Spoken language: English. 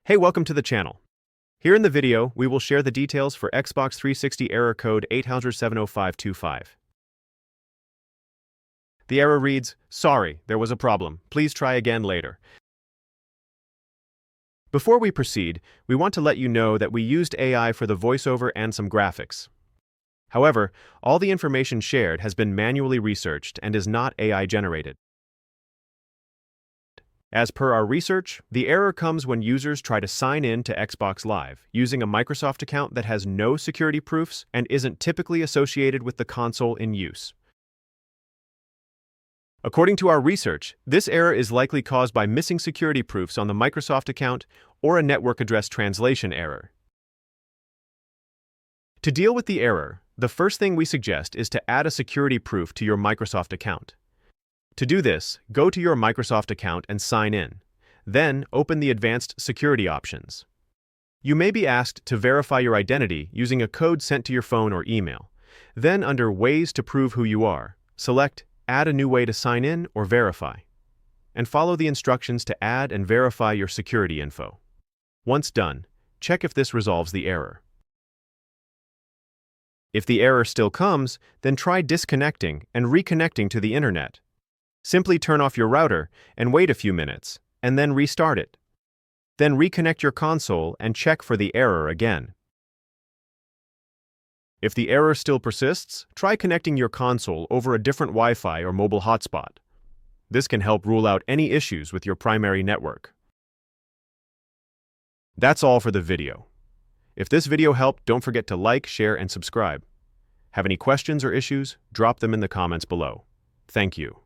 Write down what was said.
Hey, welcome to the channel. Here in the video, we will share the details for Xbox 360 error code 8070525. The error reads, "Sorry, there was a problem. Please try again later." Before we proceed, we want to let you know that we used AI for the voiceover and some graphics. However, all the information shared has been manually researched and is not AI generated. As per our research, the error comes when users try to sign in to Xbox Live using a Microsoft account that has no security proofs and isn't typically associated with the console in use. According to our research, this error is likely caused by missing security proofs on the Microsoft account or a network address translation error. To deal with the error, the first thing we suggest is to add a security proof to your Microsoft account. To do this, go to your Microsoft account and sign in. Then, open the advanced security options. You may be asked to verify your identity using a code sent to your phone or email. Then, under Ways to prove who you are, select Add a new way to sign in or verify, and follow the instructions to add and verify your security info. Once done, check if this resolves the error. If the error still comes, then try disconnecting and reconnecting to the internet. Simply turn off your router and wait a few minutes, and then restart it. Then reconnect your console and check for the error again. If the error still persists, try connecting your console over a different Wi-Fi or mobile hotspot. This can help rule out any issues with your primary network. That's all for the video. If this video helped, don't forget to like, share, and subscribe. Have any questions or issues? Drop them in the comments below. Thank you.